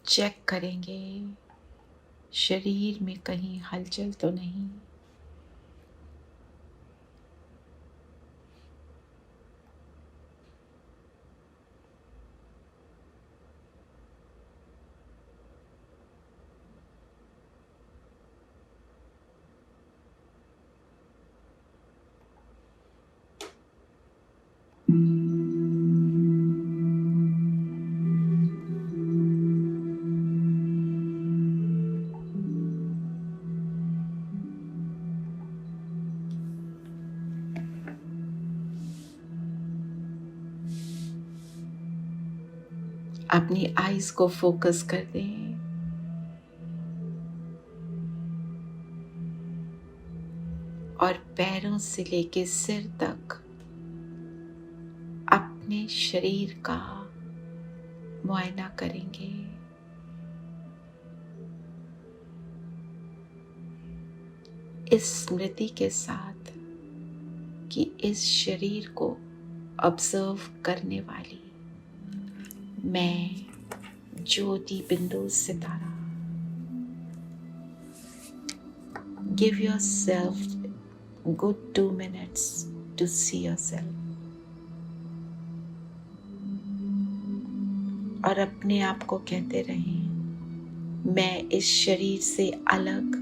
Check करेंगे शरीर में कहीं हलचल तो नहीं। अपनी आईज को फोकस कर दें और पैरों से लेके सिर तक अपने शरीर का मुआयना करेंगे। इस स्मृति के साथ कि इस शरीर को ऑब्जर्व करने वाली मैं ज्योति बिंदु सितारा। Give yourself good 2 minutes to see yourself और अपने आप को कहते रहें, मैं इस शरीर से अलग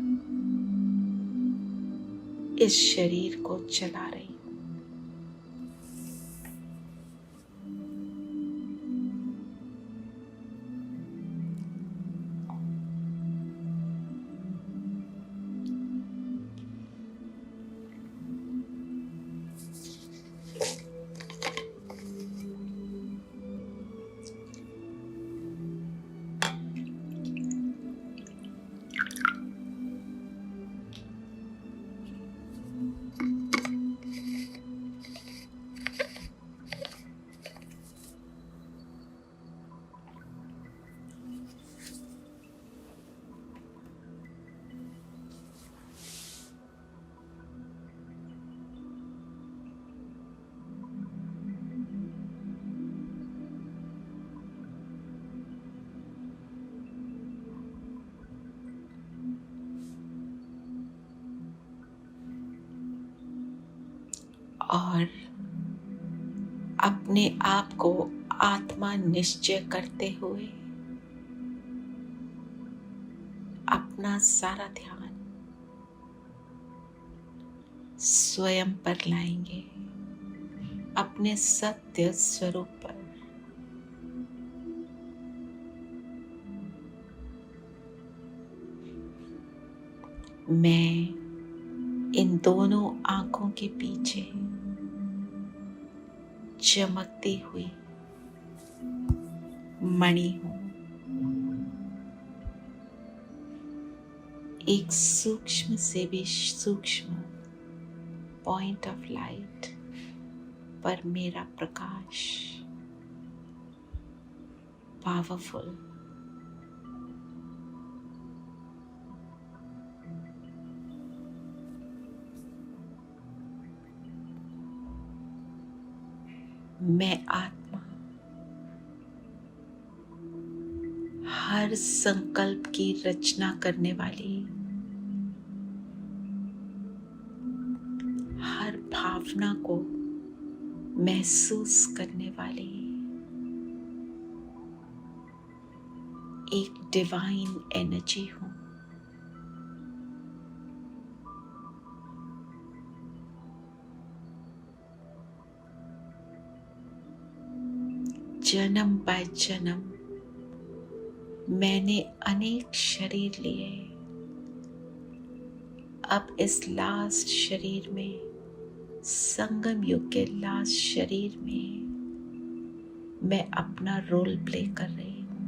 इस शरीर को चला रही हूँ। और अपने आप को आत्मा निश्चय करते हुए अपना सारा ध्यान स्वयं पर लाएंगे, अपने सत्य स्वरूप पर। मैं इन दोनों आंखों के पीछे चमकती हुई मणि हूं, एक सूक्ष्म से भी सूक्ष्म पॉइंट ऑफ लाइट पर मेरा प्रकाश पावरफुल। मैं आत्मा हर संकल्प की रचना करने वाली, हर भावना को महसूस करने वाली एक डिवाइन एनर्जी हूं। जन्म बाय जन्म मैंने अनेक शरीर लिए। अब इस लास्ट शरीर में, संगम युग के लास्ट शरीर में मैं अपना रोल प्ले कर रही हूँ।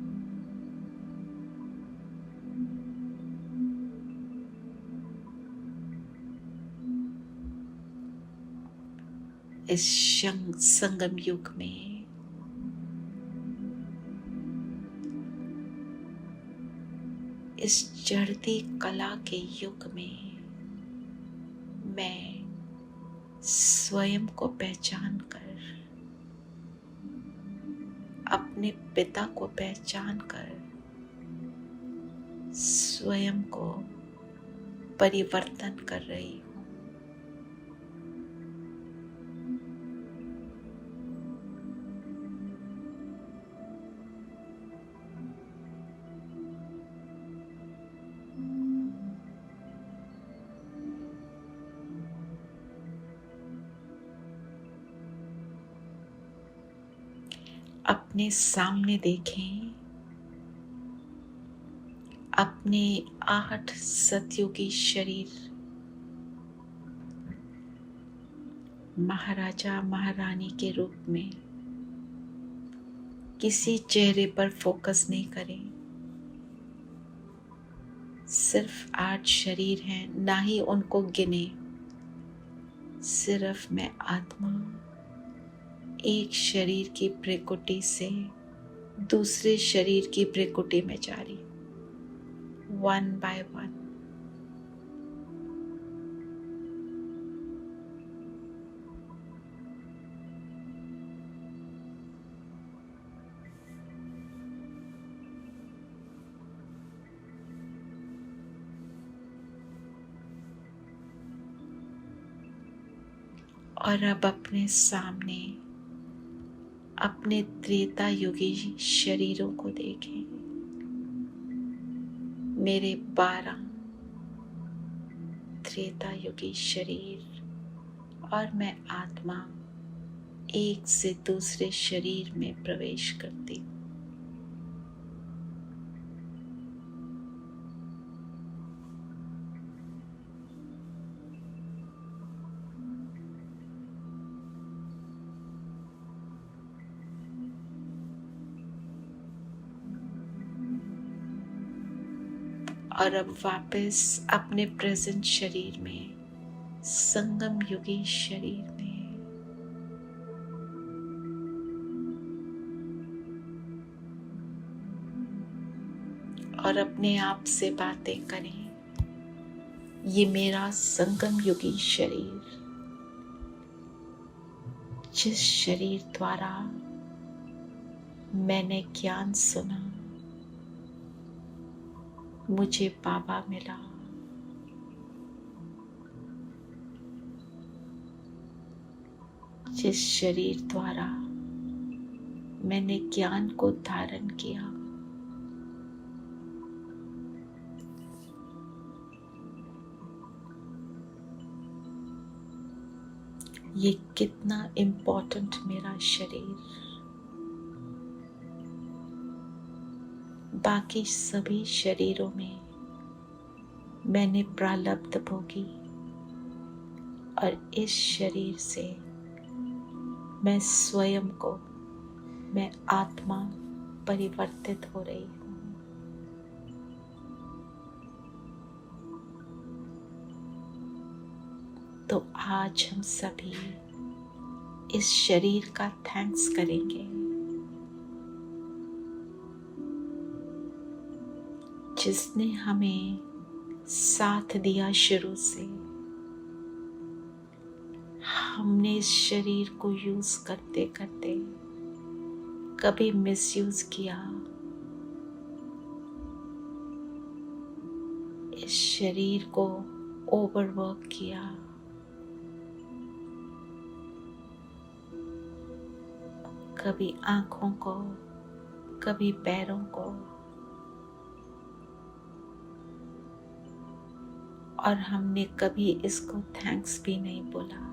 इस संगम युग में इस चढ़ती कला के युग में मैं स्वयं को पहचान कर, अपने पिता को पहचान कर स्वयं को परिवर्तन कर रही हूँ। अपने सामने देखें अपने 8 सतयुगी शरीर, महाराजा महारानी के रूप में। किसी चेहरे पर फोकस नहीं करें, सिर्फ 8 शरीर हैं, ना ही उनको गिने। सिर्फ मैं आत्मा एक शरीर की प्रकृति से दूसरे शरीर की प्रकृति में जा रही, वन बाय वन। और अब अपने सामने अपने त्रेता युगी शरीरों को देखें। मेरे 12 त्रेता युगी शरीर, और मैं आत्मा एक से दूसरे शरीर में प्रवेश करती हूँ। और अब वापस अपने प्रेजेंट शरीर में, संगम युगी शरीर में, और अपने आप से बातें करें। ये मेरा संगम युगी शरीर, जिस शरीर द्वारा मैंने ज्ञान सुना, मुझे बाबा मिला, जिस शरीर द्वारा मैंने ज्ञान को धारण किया, ये कितना इम्पोर्टेंट मेरा शरीर। बाकी सभी शरीरों में मैंने प्रारब्ध भोगी, और इस शरीर से मैं स्वयं को, मैं आत्मा परिवर्तित हो रही हूँ। तो आज हम सभी इस शरीर का थैंक्स करेंगे, जिसने हमें साथ दिया शुरू से। हमने इस शरीर को यूज करते करते कभी मिसयूज किया, इस शरीर को ओवरवर्क किया, कभी आंखों को, कभी पैरों को, और हमने कभी इसको थैंक्स भी नहीं बोला,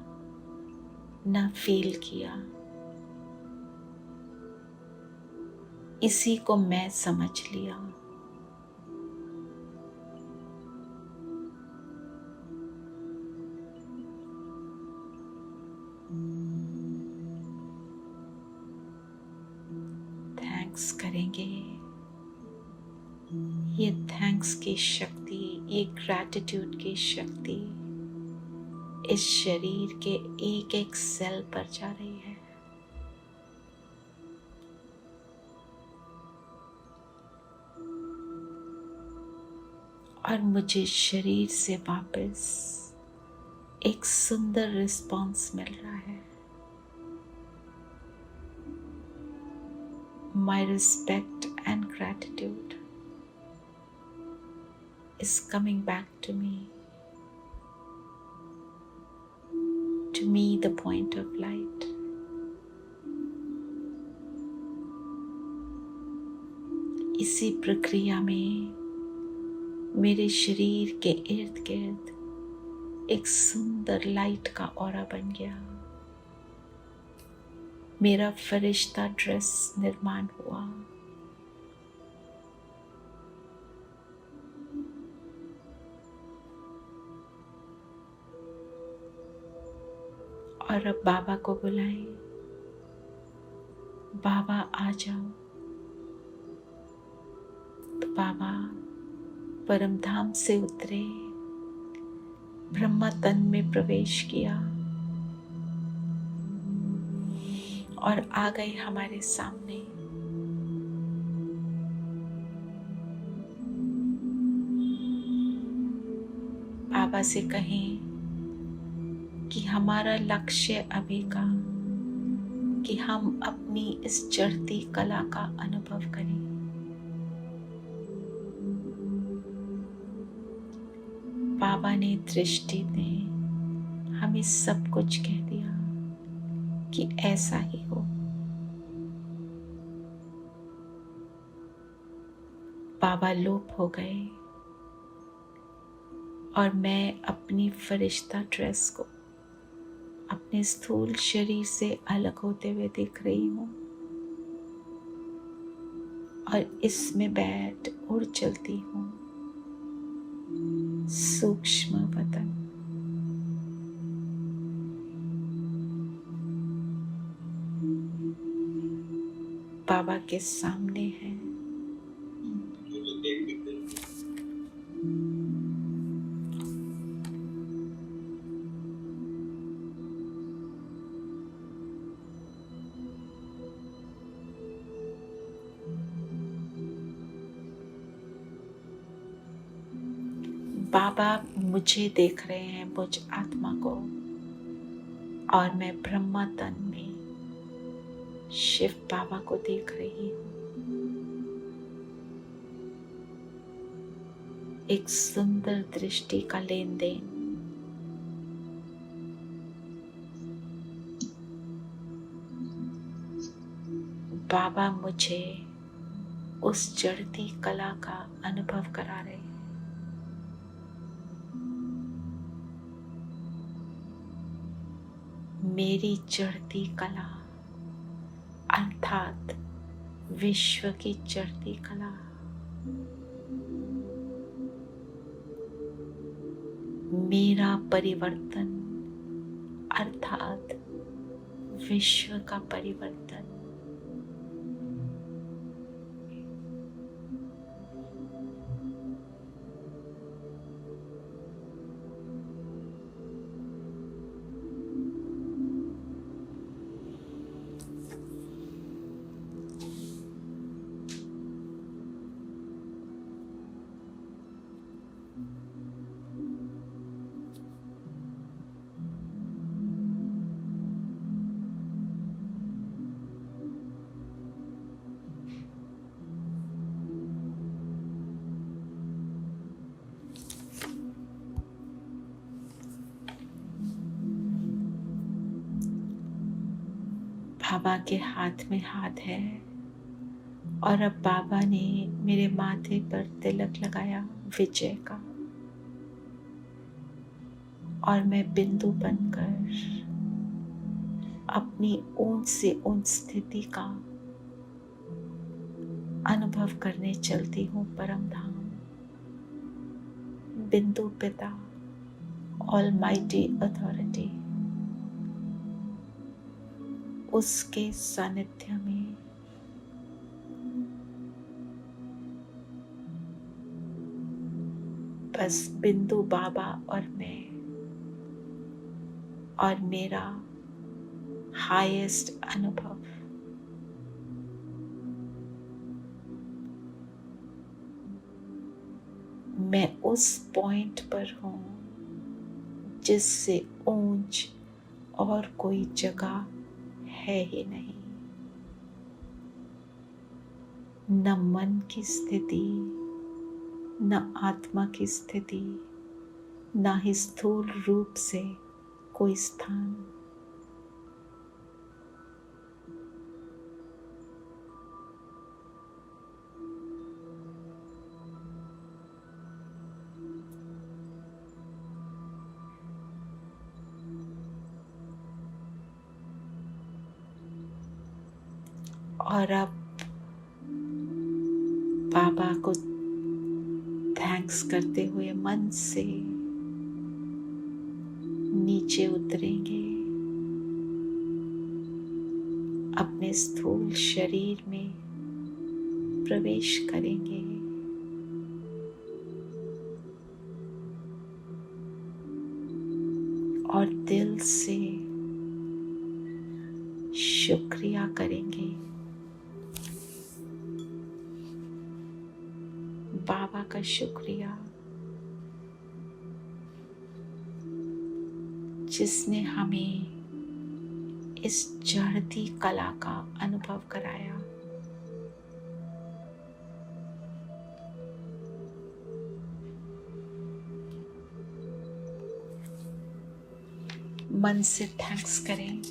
ना फील किया। इसी को मैं समझ लिया। थैंक्स करेंगे। ये थैंक्स की शक्ति, ये ग्रैटिट्यूड की शक्ति इस शरीर के एक एक सेल पर जा रही है। और मुझे शरीर से वापस एक सुंदर रिस्पॉन्स मिल रहा है। My respect and gratitude. is coming back to me the point of light. इसी प्रक्रिया में मेरे शरीर के इर्द गिर्द एक सुंदर लाइट का ऑरा बन गया। मेरा फरिश्ता ड्रेस निर्माण हुआ। और अब बाबा को बुलाएं, बाबा आ जाओ। तो बाबा परम धाम से उतरे, ब्रह्मा तन में प्रवेश किया और आ गए हमारे सामने। बाबा से कहें कि हमारा लक्ष्य अभी का कि हम अपनी इस चढ़ती कला का अनुभव करें। बाबा ने दृष्टि में हमें सब कुछ कह दिया कि ऐसा ही हो। बाबा लोप हो गए और मैं अपनी फरिश्ता ड्रेस को अपने स्थूल शरीर से अलग होते हुए दिख रही हूँ और इसमें बैठ उड़ चलती हूँ सूक्ष्म वतन। बाबा के सामने है। बाबा मुझे देख रहे हैं, मुझ आत्मा को, और मैं ब्रह्मा तन में शिव बाबा को देख रही हूँ। एक सुंदर दृष्टि का लेन देन। बाबा मुझे उस चढ़ती कला का अनुभव करा रहे हैं। मेरी चढ़ती कला अर्थात विश्व की चढ़ती कला मेरा परिवर्तन अर्थात विश्व का परिवर्तन। बाबा के हाथ में हाथ है और अब बाबा ने मेरे माथे पर तिलक लगाया विजय का, और मैं बिंदु बनकर अपनी ऊंच से ऊंच स्थिति का अनुभव करने चलती हूँ परम धाम। बिंदु पिता ऑलमाइटी अथॉरिटी, उसके सानिध्य में बस बिंदु बाबा और मैं और मेरा हाईएस्ट अनुभव। मैं उस पॉइंट पर हूँ जिससे ऊंच और कोई जगह है ही नहीं। न मन की स्थिति, न आत्मा की स्थिति, न ही स्थूल रूप से कोई स्थान। और अब बाबा को थैंक्स करते हुए मन से नीचे उतरेंगे, अपने स्थूल शरीर में प्रवेश करेंगे और दिल से शुक्रिया करेंगे बाबा का शुक्रिया, जिसने हमें इस चढ़ती कला का अनुभव कराया। मन से थैंक्स करें।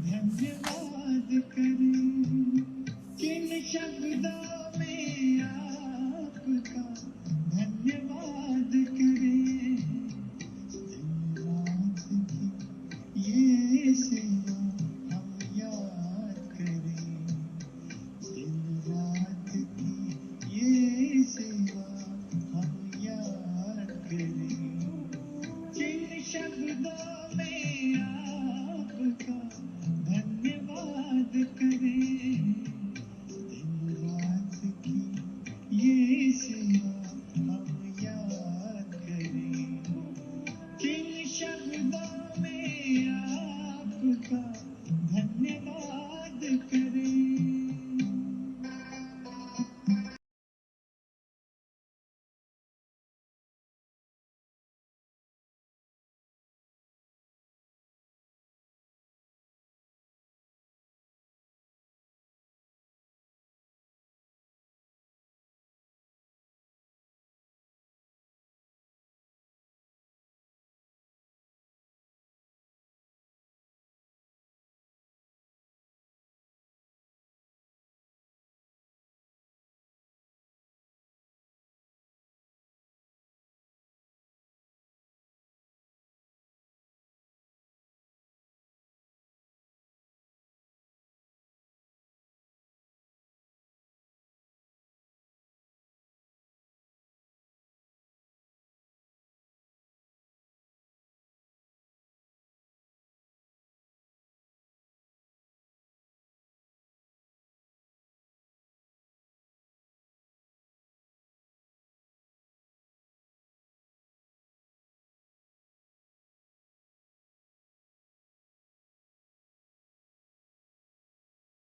धन्यवाद करें, किन शब्दों